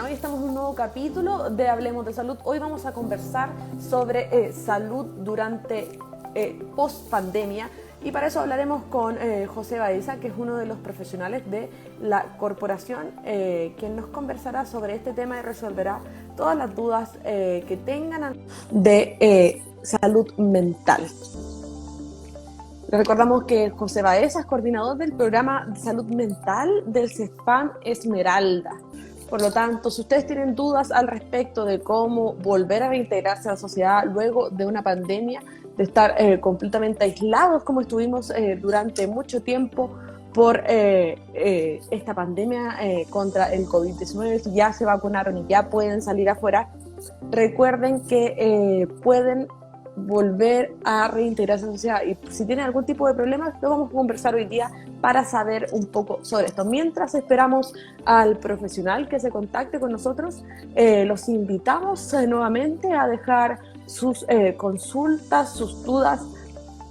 Buena, hoy estamos en un nuevo capítulo de Hablemos de Salud. Hoy vamos a conversar sobre salud durante post-pandemia y para eso hablaremos con José Baeza, que es uno de los profesionales de la corporación, quien nos conversará sobre este tema y resolverá todas las dudas que tengan de salud mental. Les recordamos que José Baeza es coordinador del programa de salud mental del CESFAM Esmeralda. Por lo tanto, si ustedes tienen dudas al respecto de cómo volver a reintegrarse a la sociedad luego de una pandemia, de estar completamente aislados como estuvimos durante mucho tiempo por esta pandemia contra el COVID-19, si ya se vacunaron y ya pueden salir afuera, recuerden que pueden volver a reintegrarse a la sociedad, y si tienen algún tipo de problemas lo vamos a conversar hoy día para saber un poco sobre esto. Mientras esperamos al profesional que se contacte con nosotros, los invitamos nuevamente a dejar sus consultas, sus dudas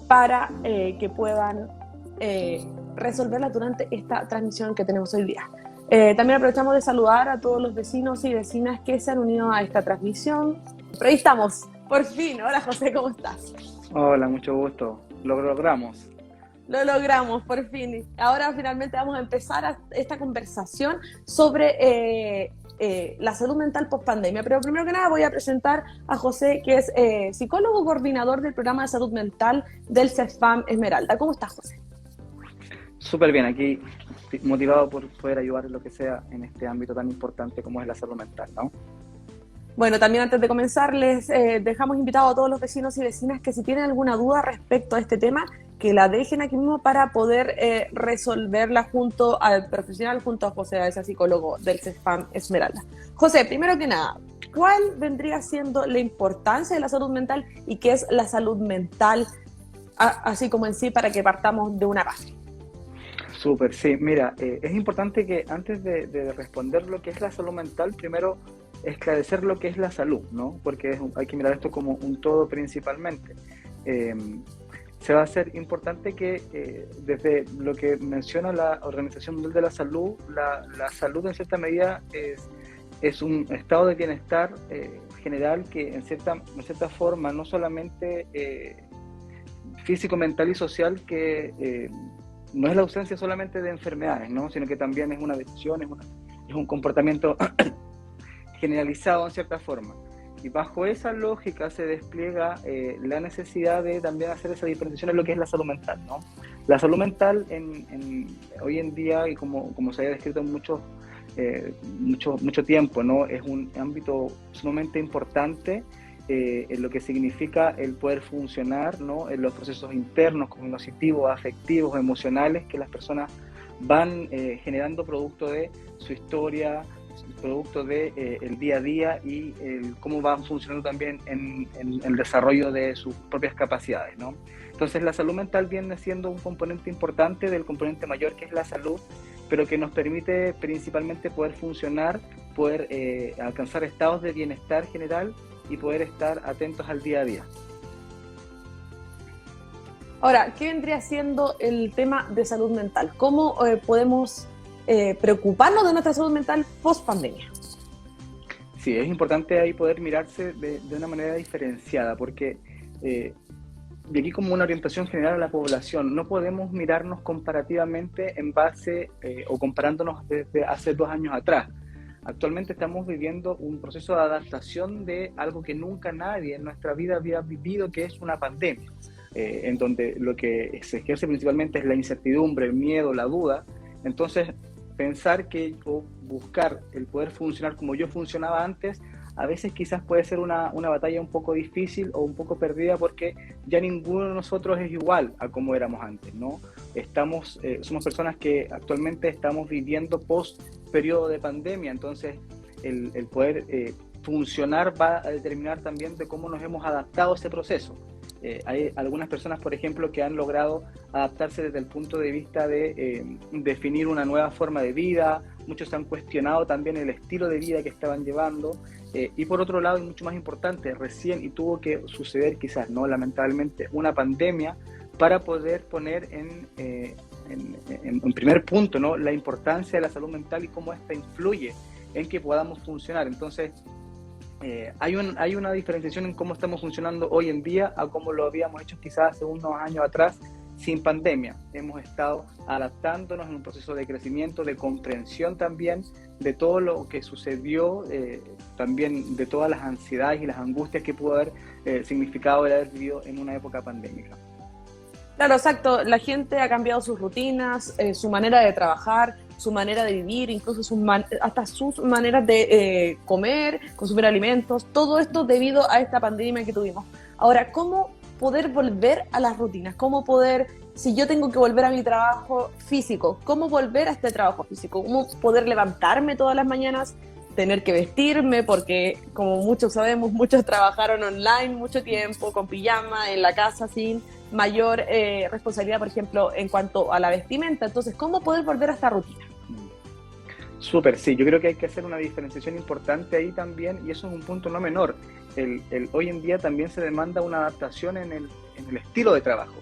para que puedan resolverlas durante esta transmisión que tenemos hoy día. También aprovechamos de saludar a todos los vecinos y vecinas que se han unido a esta transmisión. Pero ahí estamos, por fin. Hola José, ¿cómo estás? Hola, mucho gusto. Lo logramos. Lo logramos, por fin. Ahora finalmente vamos a empezar esta conversación sobre la salud mental post-pandemia. Pero primero que nada voy a presentar a José, que es psicólogo coordinador del programa de salud mental del CESFAM Esmeralda. ¿Cómo estás, José? Súper bien, aquí motivado por poder ayudar en lo que sea en este ámbito tan importante como es la salud mental, ¿no? Bueno, también antes de comenzar les dejamos invitados a todos los vecinos y vecinas que si tienen alguna duda respecto a este tema, que la dejen aquí mismo para poder resolverla junto al profesional, junto a José Baeza, psicólogo del CESFAM Esmeralda. José, primero que nada, ¿cuál vendría siendo la importancia de la salud mental y qué es la salud mental, así como en sí, para que partamos de una base? Súper, sí. Mira, es importante que antes de responder lo que es la salud mental, primero esclarecer lo que es la salud, ¿no? Porque hay que mirar esto como un todo principalmente. Se va a hacer importante que desde lo que menciona la Organización Mundial de la Salud, la salud en cierta medida es un estado de bienestar general que en cierta forma no solamente físico, mental y social, que no es la ausencia solamente de enfermedades, ¿no? Sino que también es una decisión, es un comportamiento generalizado en cierta forma. Y bajo esa lógica se despliega la necesidad de también hacer esa diferenciación en lo que es la salud mental, ¿no? La salud mental hoy en día, y como se ha descrito en mucho tiempo, ¿no? Es un ámbito sumamente importante en lo que significa el poder funcionar, ¿no? En los procesos internos, cognitivos, afectivos, emocionales que las personas van generando producto de su historia, producto de el día a día y cómo van funcionando también en el desarrollo de sus propias capacidades, ¿no? Entonces la salud mental viene siendo un componente importante del componente mayor que es la salud, pero que nos permite principalmente poder funcionar, poder alcanzar estados de bienestar general y poder estar atentos al día a día. Ahora, ¿qué vendría siendo el tema de salud mental? ¿Cómo podemos preocuparnos de nuestra salud mental post-pandemia? Sí, es importante ahí poder mirarse de una manera diferenciada, porque de aquí como una orientación general a la población, no podemos mirarnos comparativamente en base o comparándonos desde hace 2 años atrás. Actualmente estamos viviendo un proceso de adaptación de algo que nunca nadie en nuestra vida había vivido, que es una pandemia, en donde lo que se ejerce principalmente es la incertidumbre, el miedo, la duda. Entonces, pensar que o buscar el poder funcionar como yo funcionaba antes, a veces quizás puede ser una batalla un poco difícil o un poco perdida, porque ya ninguno de nosotros es igual a como éramos antes, ¿no? Somos personas que actualmente estamos viviendo post periodo de pandemia, entonces el poder funcionar va a determinar también de cómo nos hemos adaptado a ese proceso. Hay algunas personas, por ejemplo, que han logrado adaptarse desde el punto de vista de definir una nueva forma de vida. Muchos han cuestionado también el estilo de vida que estaban llevando. Y por otro lado, y mucho más importante, recién, y tuvo que suceder quizás, ¿no? Lamentablemente, una pandemia para poder poner en primer punto, ¿no? La importancia de la salud mental y cómo esta influye en que podamos funcionar. Entonces, hay una diferenciación en cómo estamos funcionando hoy en día a cómo lo habíamos hecho quizás hace unos años atrás sin pandemia. Hemos estado adaptándonos en un proceso de crecimiento, de comprensión también de todo lo que sucedió, también de todas las ansiedades y las angustias que pudo haber significado el haber vivido en una época pandémica. Claro, exacto. La gente ha cambiado sus rutinas, su manera de trabajar, su manera de vivir, incluso hasta sus maneras de comer, consumir alimentos, todo esto debido a esta pandemia que tuvimos. Ahora, ¿cómo poder volver a las rutinas? ¿Cómo poder, si yo tengo que volver a mi trabajo físico, cómo volver a este trabajo físico? ¿Cómo poder levantarme todas las mañanas, tener que vestirme? Porque, como muchos sabemos, muchos trabajaron online mucho tiempo, con pijama, en la casa, sin mayor responsabilidad, por ejemplo, en cuanto a la vestimenta. Entonces, ¿cómo poder volver a esta rutina? Súper, sí, yo creo que hay que hacer una diferenciación importante ahí también, y eso es un punto no menor. Hoy en día también se demanda una adaptación en el estilo de trabajo.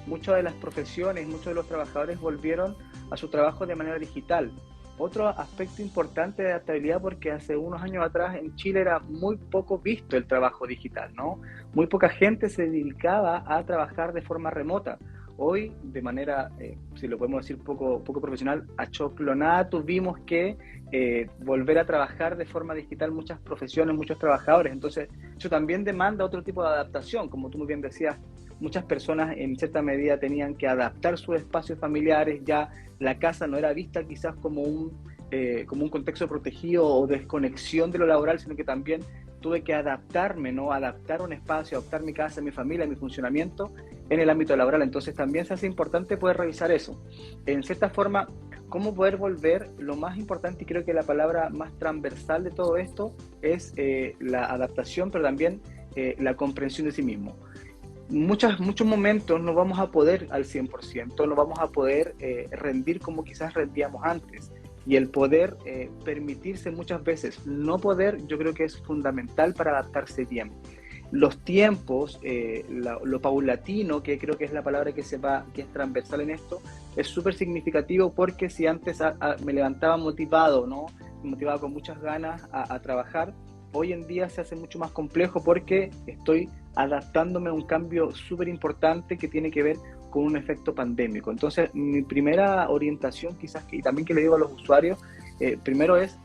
Muchas de las profesiones, muchos de los trabajadores volvieron a su trabajo de manera digital. Otro aspecto importante de adaptabilidad, porque hace unos años atrás en Chile era muy poco visto el trabajo digital, ¿no? Muy poca gente se dedicaba a trabajar de forma remota. Hoy, de manera, si lo podemos decir poco profesional, achoclonada, tuvimos que volver a trabajar de forma digital muchas profesiones, muchos trabajadores. Entonces, eso también demanda otro tipo de adaptación. Como tú muy bien decías, muchas personas en cierta medida tenían que adaptar sus espacios familiares. Ya la casa no era vista quizás como un contexto protegido o desconexión de lo laboral, sino que también tuve que adaptarme, ¿no? Adaptar un espacio, adaptar mi casa, mi familia, mi funcionamiento en el ámbito laboral. Entonces también se hace importante poder revisar eso. En cierta forma, cómo poder volver, lo más importante, y creo que la palabra más transversal de todo esto es la adaptación, pero también la comprensión de sí mismo. Muchos momentos no vamos a poder al 100%, no vamos a poder rendir como quizás rendíamos antes. Y el poder permitirse muchas veces no poder, yo creo que es fundamental para adaptarse bien. Los tiempos, lo paulatino, que creo que es la palabra que es transversal en esto, es súper significativo, porque si antes me levantaba motivado, ¿no? Motivado con muchas ganas a trabajar, hoy en día se hace mucho más complejo porque estoy adaptándome a un cambio súper importante que tiene que ver con un efecto pandémico. Entonces, mi primera orientación quizás, y también que le digo a los usuarios, primero es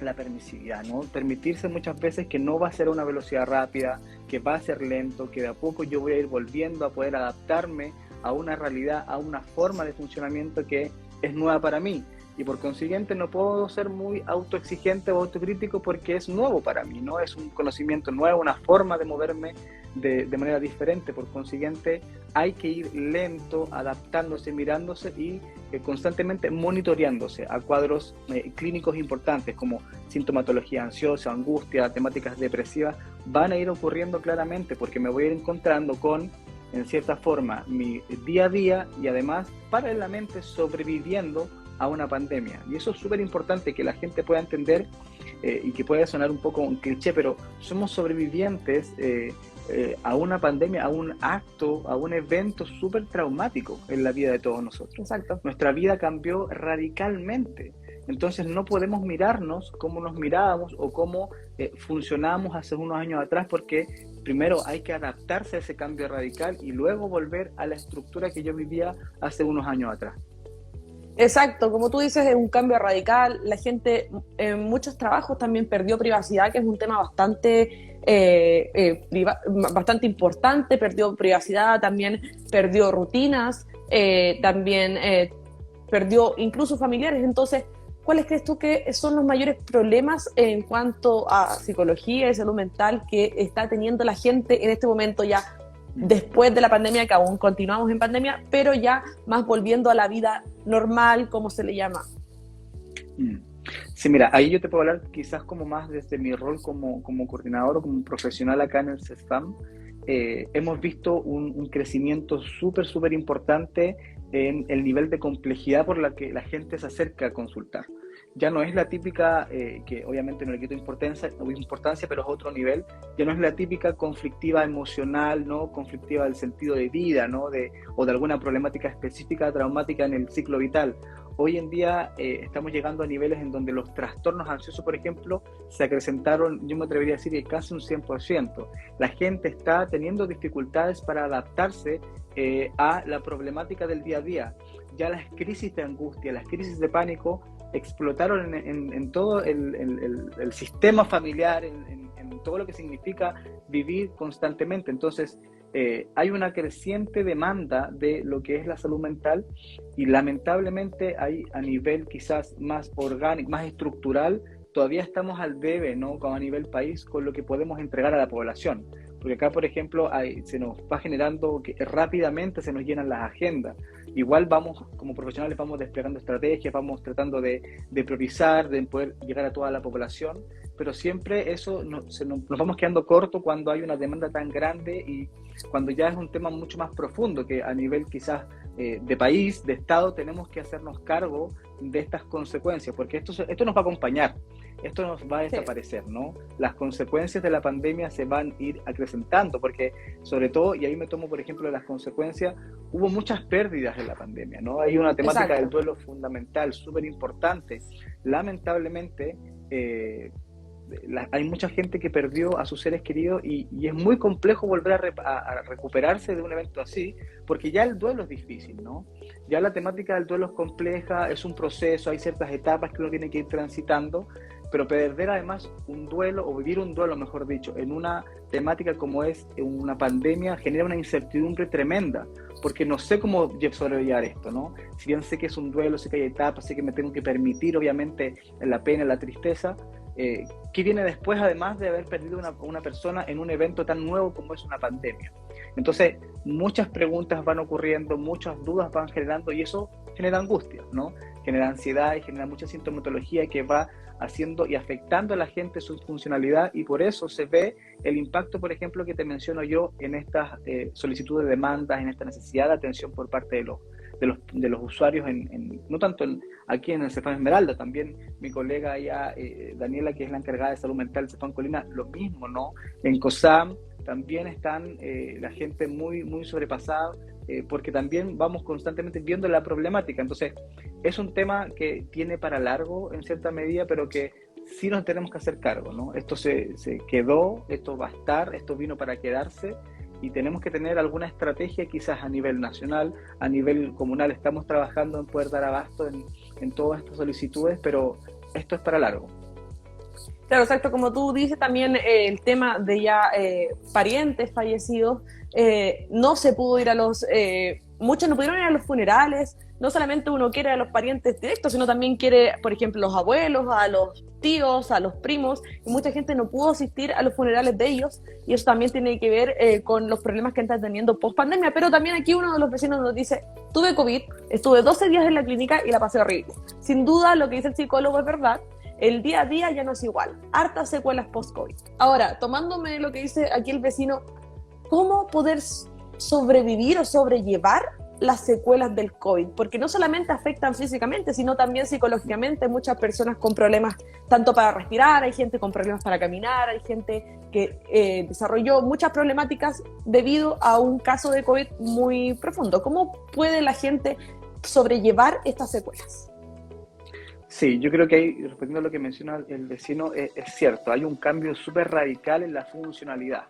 la permisividad, ¿no? Permitirse muchas veces que no va a ser a una velocidad rápida, que va a ser lento, que de a poco yo voy a ir volviendo a poder adaptarme a una realidad, a una forma de funcionamiento que es nueva para mí. Y por consiguiente no puedo ser muy autoexigente o autocrítico porque es nuevo para mí, ¿no? Es un conocimiento nuevo, una forma de moverme de manera diferente. Por consiguiente hay que ir lento, adaptándose, mirándose y constantemente monitoreándose a cuadros clínicos importantes como sintomatología ansiosa, angustia, temáticas depresivas. Van a ir ocurriendo claramente porque me voy a ir encontrando con, en cierta forma, mi día a día, y además paralelamente sobreviviendo a una pandemia. Y eso es súper importante que la gente pueda entender, y que puede sonar un poco un cliché, pero somos sobrevivientes a una pandemia, a un acto, a un evento súper traumático en la vida de todos nosotros. Exacto. Nuestra vida cambió radicalmente. Entonces no podemos mirarnos como nos mirábamos o cómo funcionábamos hace unos años atrás, porque primero hay que adaptarse a ese cambio radical y luego volver a la estructura que yo vivía hace unos años atrás. Exacto, como tú dices, es un cambio radical. La gente en muchos trabajos también perdió privacidad, que es un tema bastante importante. Perdió privacidad, también perdió rutinas, también perdió incluso familiares. Entonces, ¿cuáles crees tú que son los mayores problemas en cuanto a psicología y salud mental que está teniendo la gente en este momento, ya después de la pandemia, que aún continuamos en pandemia, pero ya más volviendo a la vida normal, como se le llama? Sí, mira, ahí yo te puedo hablar quizás como más desde mi rol como coordinador o como profesional acá en el CESFAM. Hemos visto un crecimiento súper importante en el nivel de complejidad por la que la gente se acerca a consultar. ya no es la típica, que obviamente no le quito importancia, pero es otro nivel, ya no es la típica conflictiva emocional, ¿no? Conflictiva del sentido de vida, ¿no? O de alguna problemática específica, traumática en el ciclo vital. Hoy en día estamos llegando a niveles en donde los trastornos ansiosos, por ejemplo, se acrecentaron, yo me atrevería a decir que casi un 100%. La gente está teniendo dificultades para adaptarse a la problemática del día a día. Ya las crisis de angustia, las crisis de pánico explotaron en todo el sistema familiar, en todo lo que significa vivir constantemente. Entonces, hay una creciente demanda de lo que es la salud mental y lamentablemente hay a nivel quizás más orgánico, más estructural, todavía estamos al debe, ¿no? Como a nivel país, con lo que podemos entregar a la población. Porque acá, por ejemplo, se nos va generando que rápidamente se nos llenan las agendas. Igual vamos, como profesionales, vamos desplegando estrategias, vamos tratando de priorizar, de poder llegar a toda la población, pero siempre eso nos vamos quedando corto cuando hay una demanda tan grande y cuando ya es un tema mucho más profundo, que a nivel quizás de país, de Estado, tenemos que hacernos cargo de estas consecuencias, porque esto nos va a acompañar. Esto nos va a desaparecer, ¿no? Las consecuencias de la pandemia se van a ir acrecentando, porque sobre todo, y ahí me tomo por ejemplo las consecuencias, hubo muchas pérdidas en la pandemia, ¿no? Hay una temática del duelo fundamental, súper importante. Lamentablemente, hay mucha gente que perdió a sus seres queridos y es muy complejo volver a recuperarse de un evento así, porque ya el duelo es difícil, ¿no? Ya la temática del duelo es compleja, es un proceso, hay ciertas etapas que uno tiene que ir transitando, pero perder además un duelo, o vivir un duelo, mejor dicho, en una temática como es una pandemia, genera una incertidumbre tremenda, porque no sé cómo sobrellevar esto, ¿no? Si bien sé que es un duelo, sé que hay etapas, sé que me tengo que permitir, obviamente, la pena, la tristeza, ¿qué viene después, además de haber perdido una persona en un evento tan nuevo como es una pandemia? Entonces, muchas preguntas van ocurriendo, muchas dudas van generando, y eso genera angustia, ¿no? Genera ansiedad y genera mucha sintomatología que va haciendo y afectando a la gente su funcionalidad, y por eso se ve el impacto, por ejemplo, que te menciono yo en estas solicitudes de demandas, en esta necesidad de atención por parte de los usuarios, no tanto aquí en el Cefam Esmeralda, también mi colega allá, Daniela, que es la encargada de salud mental del Cefam Colina, lo mismo, ¿no? En COSAM también están la gente muy, muy sobrepasada, porque también vamos constantemente viendo la problemática. Entonces, es un tema que tiene para largo en cierta medida, pero que sí nos tenemos que hacer cargo, ¿no? Esto se quedó, esto va a estar, esto vino para quedarse, y tenemos que tener alguna estrategia quizás a nivel nacional, a nivel comunal. Estamos trabajando en poder dar abasto en todas estas solicitudes, pero esto es para largo. Claro, exacto, como tú dices también el tema de ya parientes fallecidos, no se pudo ir muchos no pudieron ir a los funerales. No solamente uno quiere a los parientes directos, sino también quiere, por ejemplo, los abuelos, a los tíos, a los primos, y mucha gente no pudo asistir a los funerales de ellos, y eso también tiene que ver con los problemas que están teniendo post pandemia. Pero también aquí uno de los vecinos nos dice: tuve COVID, estuve 12 días en la clínica y la pasé horrible. Sin duda, lo que dice el psicólogo es verdad. El día a día ya no es igual, hartas secuelas post-COVID. Ahora, tomándome lo que dice aquí el vecino, ¿cómo poder sobrevivir o sobrellevar las secuelas del COVID? Porque no solamente afectan físicamente, sino también psicológicamente. Muchas personas con problemas tanto para respirar, hay gente con problemas para caminar, hay gente que desarrolló muchas problemáticas debido a un caso de COVID muy profundo. ¿Cómo puede la gente sobrellevar estas secuelas? Sí, yo creo que ahí, respondiendo a lo que menciona el vecino, es cierto, hay un cambio súper radical en la funcionalidad,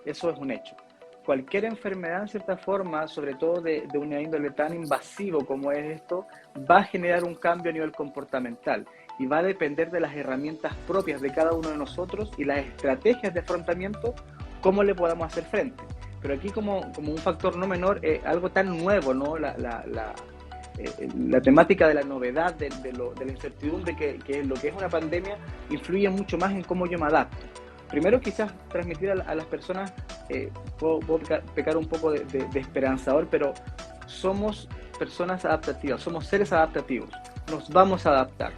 eso es un hecho. Cualquier enfermedad, en cierta forma, sobre todo de una índole tan invasivo como es esto, va a generar un cambio a nivel comportamental y va a depender de las herramientas propias de cada uno de nosotros y las estrategias de afrontamiento, cómo le podamos hacer frente. Pero aquí como un factor no menor, algo tan nuevo, ¿no? La temática de la novedad, de la incertidumbre que es lo que es una pandemia, influye mucho más en cómo yo me adapto. Primero, quizás transmitir a las personas, puedo pecar un poco de esperanzador, pero somos personas adaptativas, somos seres adaptativos, nos vamos a adaptar.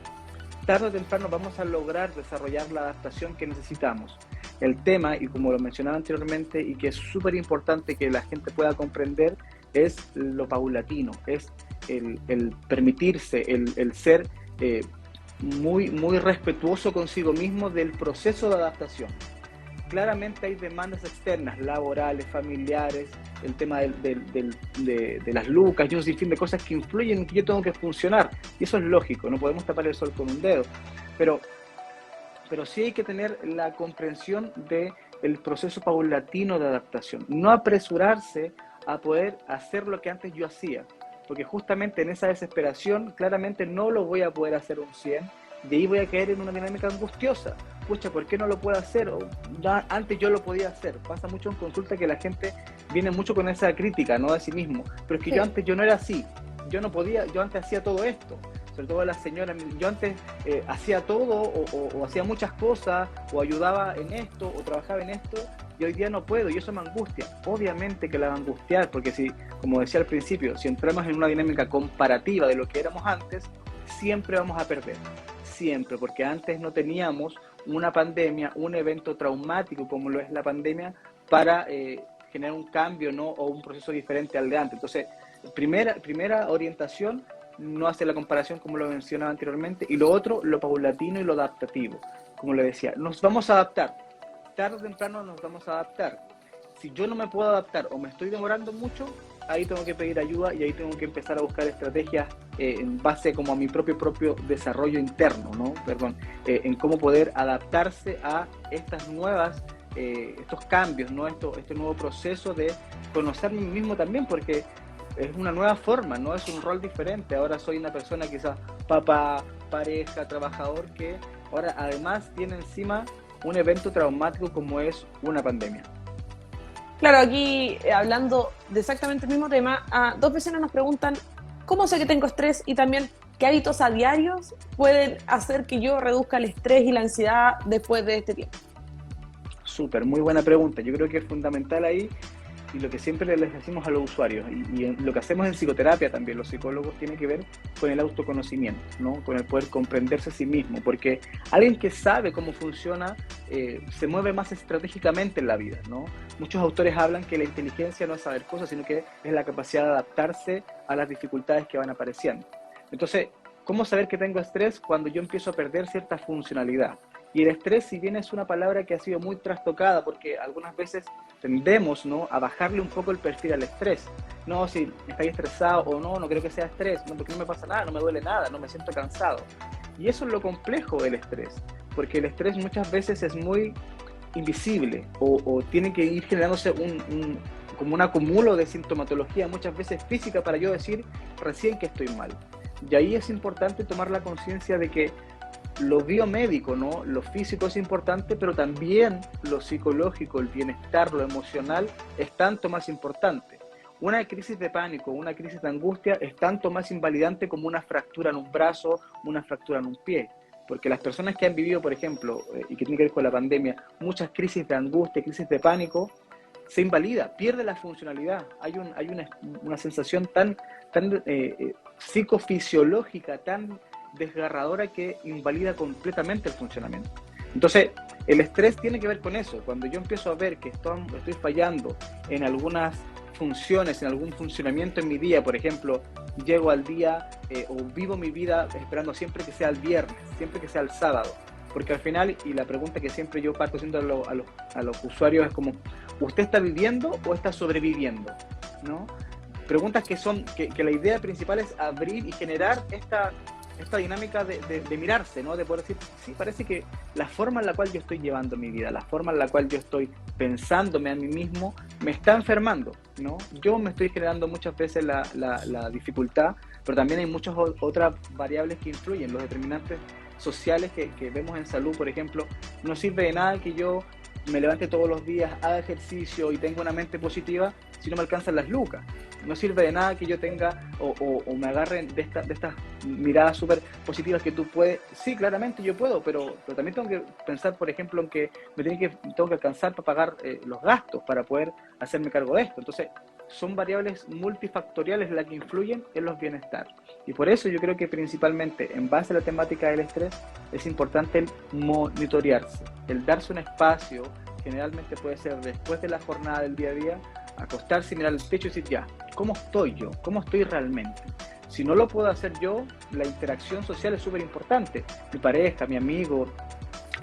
Tarde o temprano vamos a lograr desarrollar la adaptación que necesitamos. El tema, y como lo mencionaba anteriormente, y que es súper importante que la gente pueda comprender, es lo paulatino, es el permitirse, el ser muy respetuoso consigo mismo del proceso de adaptación. Claramente hay demandas externas, laborales, familiares, el tema de las lucas y un sinfín de cosas que influyen en que yo tengo que funcionar. Y eso es lógico, no podemos tapar el sol con un dedo. Pero sí hay que tener la comprensión del proceso paulatino de adaptación. No apresurarse a poder hacer lo que antes yo hacía, porque justamente en esa desesperación claramente no lo voy a poder hacer un 100, de ahí voy a caer en una dinámica angustiosa. Pucha, ¿por qué no lo puedo hacer? O, ya, antes yo lo podía hacer. Pasa mucho en consulta que la gente viene mucho con esa crítica, ¿no? De sí mismo. Pero es que yo no era así. Yo no podía, yo antes hacía todo esto. Sobre todo las señoras, yo antes hacía todo o hacía muchas cosas o ayudaba en esto o trabajaba en esto y hoy día no puedo y eso me angustia. Obviamente que la va a angustiar porque si, como decía al principio, si entramos en una dinámica comparativa de lo que éramos antes, siempre vamos a perder. Siempre, porque antes no teníamos una pandemia, un evento traumático como lo es la pandemia para generar un cambio, ¿no? O un proceso diferente al de antes. Entonces, primera orientación, no hacer la comparación como lo mencionaba anteriormente, y lo otro, lo paulatino y lo adaptativo. Como le decía, nos vamos a adaptar, tarde o temprano nos vamos a adaptar. Si yo no me puedo adaptar o me estoy demorando mucho, ahí tengo que pedir ayuda y ahí tengo que empezar a buscar estrategias en base como a mi propio desarrollo interno, ¿no? En cómo poder adaptarse a estas nuevas, estos cambios, ¿no? Este nuevo proceso de conocerme a mí mismo también, porque es una nueva forma, no es un rol diferente. Ahora soy una persona quizás papá, pareja, trabajador, que ahora además tiene encima un evento traumático como es una pandemia. Claro, aquí hablando de exactamente el mismo tema, dos vecinos nos preguntan cómo sé que tengo estrés y también qué hábitos a diarios pueden hacer que yo reduzca el estrés y la ansiedad después de este tiempo. Súper, muy buena pregunta. Yo creo que es fundamental ahí y lo que siempre les decimos a los usuarios y lo que hacemos en psicoterapia también, los psicólogos, tiene que ver con el autoconocimiento, ¿no? Con el poder comprenderse a sí mismo, porque alguien que sabe cómo funciona se mueve más estratégicamente en la vida, ¿no? Muchos autores hablan que la inteligencia no es saber cosas, sino que es la capacidad de adaptarse a las dificultades que van apareciendo. Entonces, ¿cómo saber que tengo estrés? Cuando yo empiezo a perder cierta funcionalidad. Y el estrés, si bien es una palabra que ha sido muy trastocada, porque algunas veces tendemos, ¿no?, a bajarle un poco el perfil al estrés. No, si estoy estresado o no creo que sea estrés, no, porque no me pasa nada, no me duele nada, no me siento cansado. Y eso es lo complejo del estrés, porque el estrés muchas veces es muy invisible o tiene que ir generándose como un acumulo de sintomatología, muchas veces física, para yo decir recién que estoy mal. Y ahí es importante tomar la conciencia de que lo biomédico, ¿no? Lo físico es importante, pero también lo psicológico, el bienestar, lo emocional es tanto más importante. Una crisis de pánico, una crisis de angustia es tanto más invalidante como una fractura en un brazo, una fractura en un pie. Porque las personas que han vivido, por ejemplo, y que tiene que ver con la pandemia, muchas crisis de angustia, crisis de pánico, se invalida, pierde la funcionalidad. Hay una sensación tan psicofisiológica, tan desgarradora que invalida completamente el funcionamiento. Entonces, el estrés tiene que ver con eso. Cuando yo empiezo a ver que estoy fallando en algunas funciones, en algún funcionamiento en mi día, por ejemplo, llego al día o vivo mi vida esperando siempre que sea el viernes, siempre que sea el sábado, porque al final, y la pregunta que siempre yo parto haciendo a los usuarios es como, ¿usted está viviendo o está sobreviviendo? ¿No? Preguntas que la idea principal es abrir y generar esta dinámica de mirarse, ¿no? De poder decir, sí, parece que la forma en la cual yo estoy llevando mi vida, la forma en la cual yo estoy pensándome a mí mismo, me está enfermando, ¿no? Yo me estoy generando muchas veces la dificultad, pero también hay muchas otras variables que influyen, los determinantes sociales que vemos en salud, por ejemplo. No sirve de nada que yo me levante todos los días, haga ejercicio y tenga una mente positiva si no me alcanzan las lucas. No sirve de nada que yo tenga o me agarren de estas miradas súper positivas que tú puedes. Sí, claramente yo puedo, pero también tengo que pensar, por ejemplo, en que tengo que alcanzar para pagar los gastos para poder hacerme cargo de esto. Entonces, son variables multifactoriales las que influyen en los bienestar. Y por eso yo creo que principalmente en base a la temática del estrés es importante el monitorearse, el darse un espacio, generalmente puede ser después de la jornada del día a día, acostarse, mirar el techo y decir ya, ¿cómo estoy yo? ¿Cómo estoy realmente? Si no lo puedo hacer yo, la interacción social es súper importante. Mi pareja, mi amigo,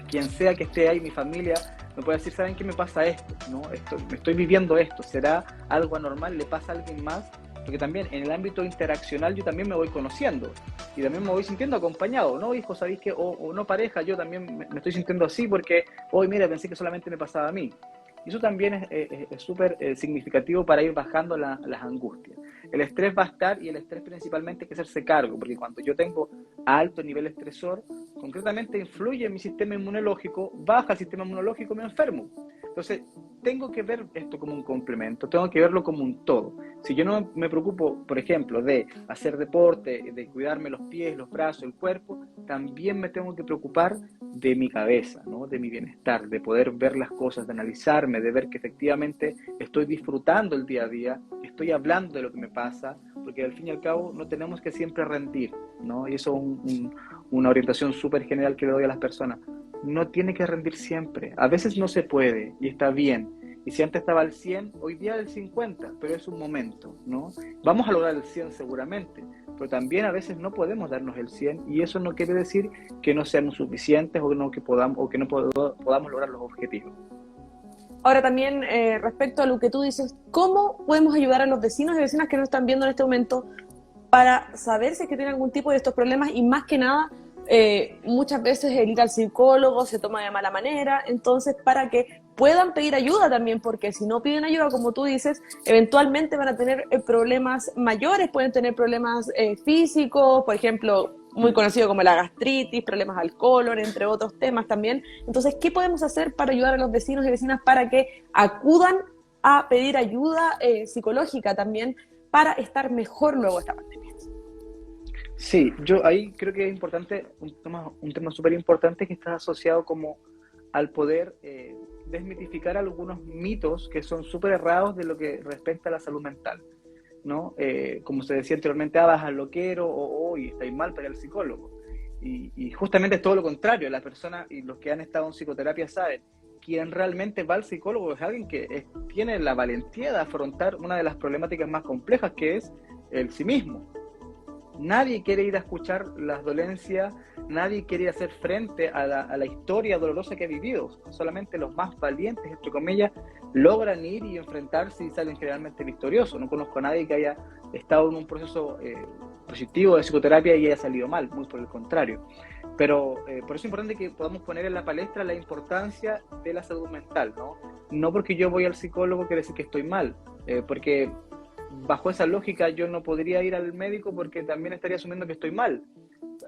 quien sea que esté ahí, mi familia, me puede decir, ¿saben qué me pasa esto? ¿No? Me estoy viviendo esto. ¿Será algo anormal? ¿Le pasa a alguien más? Porque también en el ámbito interaccional yo también me voy conociendo y también me voy sintiendo acompañado, ¿no, hijo? ¿Sabéis qué? O no pareja, yo también me estoy sintiendo así porque hoy, mira, pensé que solamente me pasaba a mí. Y eso también es súper significativo para ir bajando las angustias. El estrés va a estar, y el estrés principalmente hay que hacerse cargo, porque cuando yo tengo alto nivel estresor, concretamente influye en mi sistema inmunológico, baja el sistema inmunológico, me enfermo. Entonces, tengo que ver esto como un complemento, tengo que verlo como un todo. Si yo no me preocupo, por ejemplo, de hacer deporte, de cuidarme los pies, los brazos, el cuerpo, también me tengo que preocupar de mi cabeza, ¿no? De mi bienestar, de poder ver las cosas, de analizarme, de ver que efectivamente estoy disfrutando el día a día, estoy hablando de lo que me pasa, porque al fin y al cabo no tenemos que siempre rendir, ¿no? Y eso es una orientación súper general que le doy a las personas. No tiene que rendir siempre. A veces no se puede y está bien. Y si antes estaba al 100, hoy día al 50, pero es un momento, ¿no? Vamos a lograr el 100 seguramente, pero también a veces no podemos darnos el 100 y eso no quiere decir que no seamos suficientes o que no podamos lograr los objetivos. Ahora también, respecto a lo que tú dices, ¿cómo podemos ayudar a los vecinos y vecinas que nos están viendo en este momento para saber si es que tienen algún tipo de estos problemas? Y más que nada, muchas veces el ir al psicólogo se toma de mala manera, entonces para que puedan pedir ayuda también, porque si no piden ayuda, como tú dices, eventualmente van a tener problemas mayores, pueden tener problemas físicos, por ejemplo, muy conocido como la gastritis, problemas al colon, entre otros temas también. Entonces, ¿qué podemos hacer para ayudar a los vecinos y vecinas para que acudan a pedir ayuda psicológica también para estar mejor luego de esta pandemia? Sí, yo ahí creo que es importante, un tema súper importante que está asociado como al poder desmitificar algunos mitos que son súper errados de lo que respecta a la salud mental, ¿no? Como se decía anteriormente, vas al loquero o hoy estáis mal para ir al psicólogo. Y justamente es todo lo contrario, la persona y los que han estado en psicoterapia saben, quien realmente va al psicólogo es alguien que tiene la valentía de afrontar una de las problemáticas más complejas que es el sí mismo. Nadie quiere ir a escuchar las dolencias, nadie quiere hacer frente a la historia dolorosa que ha vivido. Solamente los más valientes, entre comillas, logran ir y enfrentarse y salen generalmente victoriosos. No conozco a nadie que haya estado en un proceso positivo de psicoterapia y haya salido mal, muy por el contrario. Pero por eso es importante que podamos poner en la palestra la importancia de la salud mental, ¿no? No porque yo voy al psicólogo quiere decir que estoy mal, porque bajo esa lógica yo no podría ir al médico porque también estaría asumiendo que estoy mal.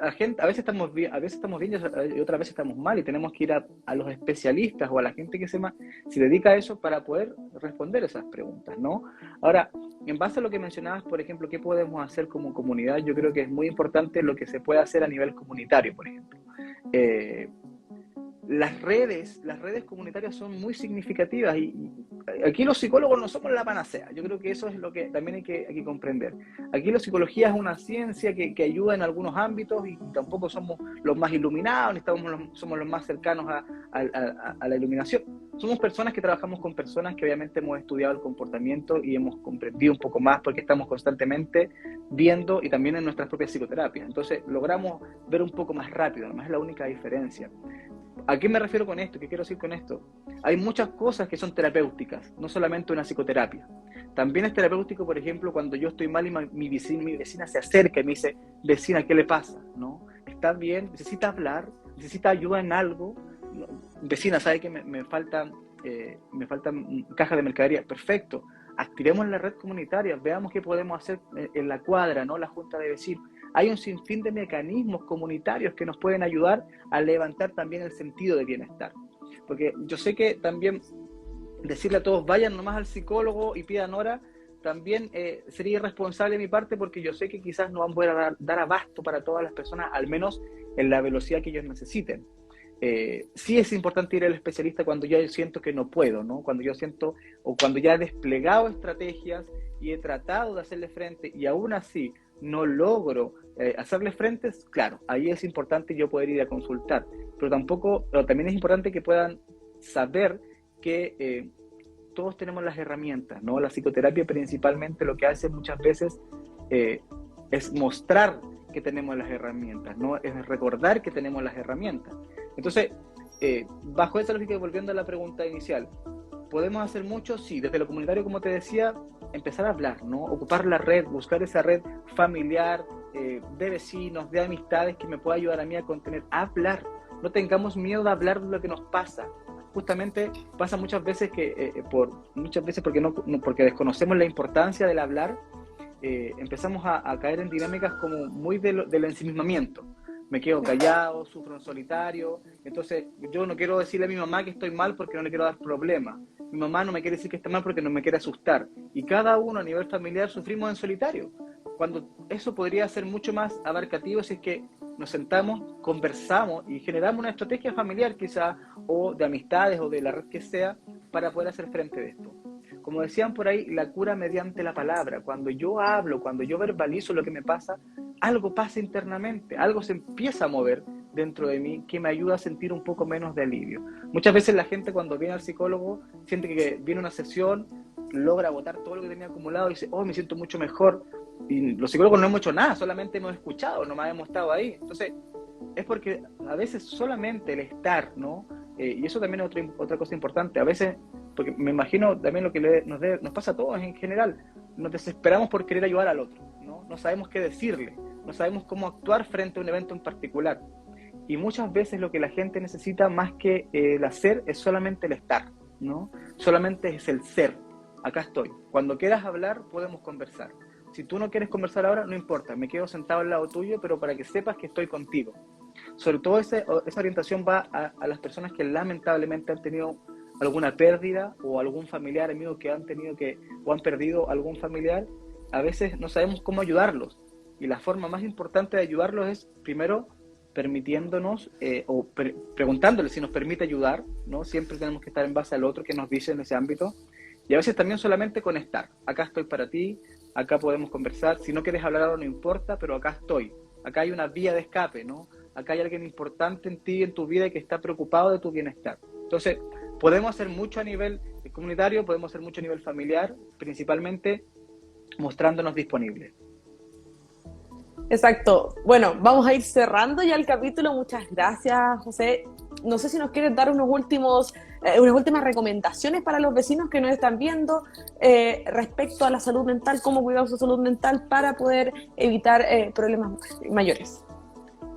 A veces estamos bien y otras veces estamos mal y tenemos que ir a los especialistas o a la gente que se dedica a eso para poder responder esas preguntas, ¿no? Ahora, en base a lo que mencionabas, por ejemplo, ¿qué podemos hacer como comunidad? Yo creo que es muy importante lo que se puede hacer a nivel comunitario, por ejemplo. Las redes comunitarias son muy significativas y aquí los psicólogos no somos la panacea. Yo creo que eso es lo que también hay que comprender. Aquí la psicología es una ciencia que ayuda en algunos ámbitos y tampoco somos los más iluminados, ni somos los más cercanos a la iluminación. Somos personas que trabajamos con personas que obviamente hemos estudiado el comportamiento y hemos comprendido un poco más porque estamos constantemente viendo y también en nuestras propias psicoterapias. Entonces logramos ver un poco más rápido, además es la única diferencia. ¿A qué me refiero con esto? ¿Qué quiero decir con esto? Hay muchas cosas que son terapéuticas, no solamente una psicoterapia. También es terapéutico, por ejemplo, cuando yo estoy mal y mi vecina se acerca y me dice, vecina, ¿qué le pasa? ¿No? ¿Está bien? ¿Necesita hablar? ¿Necesita ayuda en algo? No. Vecina, ¿sabe que me faltan cajas de mercadería? Perfecto. Activemos la red comunitaria, veamos qué podemos hacer en la cuadra, ¿no? La junta de vecinos. Hay un sinfín de mecanismos comunitarios que nos pueden ayudar a levantar también el sentido de bienestar. Porque yo sé que también decirle a todos vayan nomás al psicólogo y pidan hora, también sería irresponsable de mi parte porque yo sé que quizás no van a poder dar abasto para todas las personas, al menos en la velocidad que ellos necesiten. Sí es importante ir al especialista cuando yo siento que no puedo, ¿no? Cuando yo siento o cuando ya he desplegado estrategias y he tratado de hacerle frente y aún así no logro hacerle frente, claro, ahí es importante yo poder ir a consultar, pero también es importante que puedan saber que todos tenemos las herramientas, ¿no? La psicoterapia principalmente lo que hace muchas veces es mostrar que tenemos las herramientas, no es recordar que tenemos las herramientas. Entonces, bajo esa lógica y volviendo a la pregunta inicial, ¿podemos hacer mucho? Sí, desde lo comunitario, como te decía, empezar a hablar, ¿no? Ocupar la red, buscar esa red familiar, de vecinos, de amistades que me pueda ayudar a mí a contener, a hablar. No tengamos miedo de hablar de lo que nos pasa. Justamente pasa muchas veces porque desconocemos la importancia del hablar, empezamos a caer en dinámicas como muy del ensimismamiento. Me quedo callado, sufro en solitario, entonces yo no quiero decirle a mi mamá que estoy mal porque no le quiero dar problemas. Mi mamá no me quiere decir que está mal porque no me quiere asustar. Y cada uno a nivel familiar sufrimos en solitario. Cuando eso podría ser mucho más abarcativo si es que nos sentamos, conversamos y generamos una estrategia familiar quizá, o de amistades o de la red que sea, para poder hacer frente a esto. Como decían por ahí, la cura mediante la palabra. Cuando yo hablo, cuando yo verbalizo lo que me pasa, algo pasa internamente, algo se empieza a mover dentro de mí que me ayuda a sentir un poco menos de alivio. Muchas veces la gente cuando viene al psicólogo siente que viene una sesión, logra botar todo lo que tenía acumulado y dice, oh, me siento mucho mejor. Y los psicólogos no hemos hecho nada, solamente hemos escuchado, no hemos estado ahí. Entonces, es porque a veces solamente el estar, ¿no? Y eso también es otra cosa importante. A veces, porque me imagino también lo que nos pasa a todos en general, nos desesperamos por querer ayudar al otro, ¿no? No sabemos qué decirle, no sabemos cómo actuar frente a un evento en particular. Y muchas veces lo que la gente necesita más que el hacer es solamente el estar, ¿no? Solamente es el ser. Acá estoy. Cuando quieras hablar, podemos conversar. Si tú no quieres conversar ahora, no importa, me quedo sentado al lado tuyo, pero para que sepas que estoy contigo. Sobre todo esa orientación va a las personas que lamentablemente han tenido alguna pérdida o algún familiar, amigo que han tenido o han perdido algún familiar. A veces no sabemos cómo ayudarlos. Y la forma más importante de ayudarlos es, primero, permitiéndonos preguntándoles si nos permite ayudar, ¿no? Siempre tenemos que estar en base al otro que nos dice en ese ámbito. Y a veces también solamente con estar. Acá estoy para ti, acá podemos conversar. Si no quieres hablar ahora no importa, pero acá estoy. Acá hay una vía de escape, ¿no? Acá hay alguien importante en ti, en tu vida, y que está preocupado de tu bienestar. Entonces, podemos hacer mucho a nivel comunitario, podemos hacer mucho a nivel familiar, principalmente mostrándonos disponibles. Exacto. Bueno, vamos a ir cerrando ya el capítulo. Muchas gracias, José. No sé si nos quieres dar unas últimas recomendaciones para los vecinos que nos están viendo respecto a la salud mental, cómo cuidar su salud mental para poder evitar problemas mayores.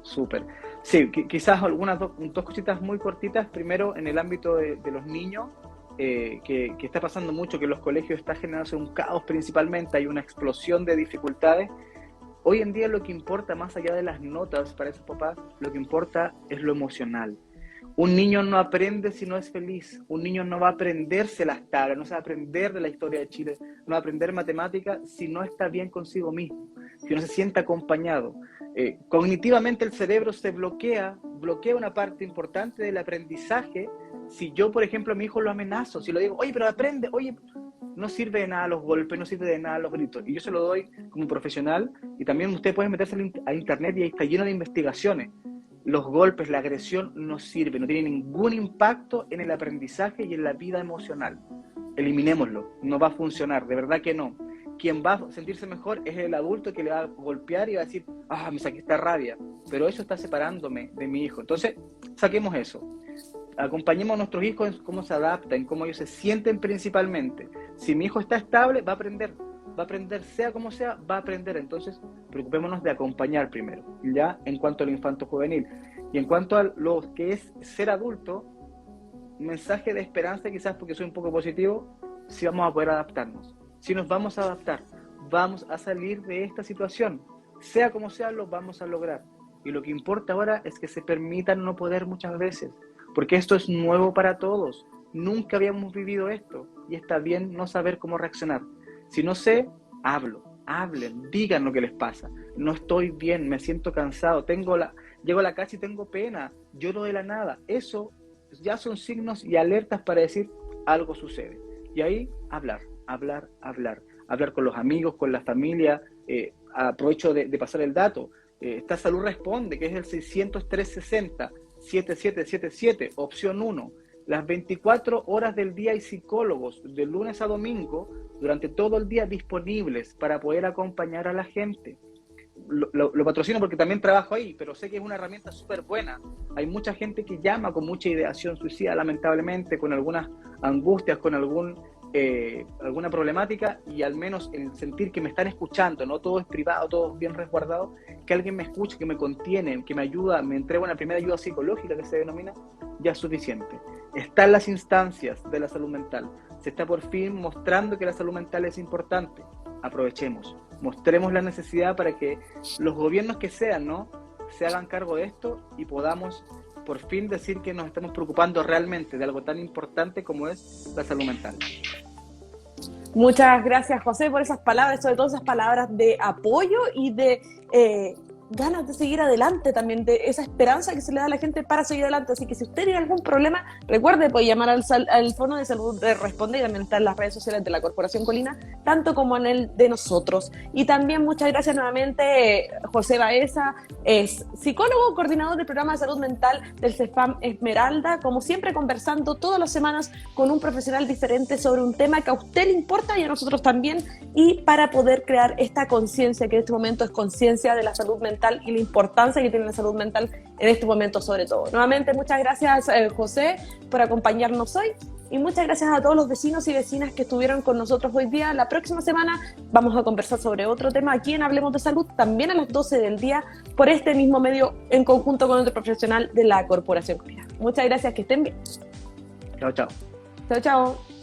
Súper. Sí, quizás algunas dos cositas muy cortitas. Primero, en el ámbito de los niños, que está pasando mucho, que en los colegios está generándose un caos principalmente, hay una explosión de dificultades. Hoy en día lo que importa, más allá de las notas para esos papás, lo que importa es lo emocional. Un niño no aprende si no es feliz. Un niño no va a aprenderse las tablas, no se va a aprender de la historia de Chile, no va a aprender matemáticas si no está bien consigo mismo, si no se siente acompañado. Cognitivamente el cerebro se bloquea una parte importante del aprendizaje. Si yo, por ejemplo, a mi hijo lo amenazo, si lo digo, oye, pero aprende, oye, no sirve de nada los golpes, no sirve de nada los gritos. Y yo se lo doy como profesional, y también usted puede meterse a internet y ahí está lleno de investigaciones. Los golpes, la agresión no sirve, no tiene ningún impacto en el aprendizaje y en la vida emocional. Eliminémoslo, no va a funcionar, de verdad que no. Quien va a sentirse mejor es el adulto que le va a golpear y va a decir, me saqué esta rabia, pero eso está separándome de mi hijo. Entonces, saquemos eso. Acompañemos a nuestros hijos en cómo se adaptan, en cómo ellos se sienten principalmente. Si mi hijo está estable, va a aprender, sea como sea, va a aprender. Entonces, preocupémonos de acompañar primero, ya en cuanto al infanto juvenil. Y en cuanto a lo que es ser adulto, un mensaje de esperanza, quizás porque soy un poco positivo, si vamos a poder adaptarnos. Si nos vamos a adaptar, vamos a salir de esta situación. Sea como sea, lo vamos a lograr. Y lo que importa ahora es que se permitan no poder muchas veces, porque esto es nuevo para todos. Nunca habíamos vivido esto y está bien no saber cómo reaccionar. Si no sé, hablen, digan lo que les pasa. No estoy bien, me siento cansado, llego a la casa y tengo pena, lloro de la nada. Eso ya son signos y alertas para decir algo sucede. Y ahí hablar con los amigos, con la familia. Aprovecho de pasar el dato. Esta Salud Responde, que es el 600-360-7777, opción 1. Las 24 horas del día hay psicólogos de lunes a domingo durante todo el día disponibles para poder acompañar a la gente. lo patrocino porque también trabajo ahí, pero sé que es una herramienta súper buena. Hay mucha gente que llama con mucha ideación suicida, lamentablemente, con algunas angustias, con alguna problemática, y al menos el sentir que me están escuchando, no todo es privado, todo es bien resguardado, que alguien me escuche, que me contiene, que me ayuda, me entrega una primera ayuda psicológica que se denomina, ya es suficiente. Están las instancias de la salud mental, se está por fin mostrando que la salud mental es importante. Aprovechemos, mostremos la necesidad para que los gobiernos que sean, ¿no?, se hagan cargo de esto y podamos por fin decir que nos estamos preocupando realmente de algo tan importante como es la salud mental. Muchas gracias, José, por esas palabras, sobre todo esas palabras de apoyo y de ganas de seguir adelante también, de esa esperanza que se le da a la gente para seguir adelante. Así que si usted tiene algún problema, recuerde, puede llamar al Fono de Salud de Responde, y también está en las redes sociales de la Corporación Colina, tanto como en el de nosotros. Y también muchas gracias nuevamente, José Baeza, es psicólogo, coordinador del programa de salud mental del CEFAM Esmeralda, como siempre conversando todas las semanas con un profesional diferente sobre un tema que a usted le importa y a nosotros también, y para poder crear esta conciencia, que en este momento es conciencia de la salud mental y la importancia que tiene la salud mental en este momento sobre todo. Nuevamente, muchas gracias, José, por acompañarnos hoy, y muchas gracias a todos los vecinos y vecinas que estuvieron con nosotros hoy día. La próxima semana vamos a conversar sobre otro tema aquí en Hablemos de Salud, también a las 12 del día, por este mismo medio, en conjunto con otro profesional de la Corporación Colina. Muchas gracias, que estén bien. Chao, chao. Chao, chao.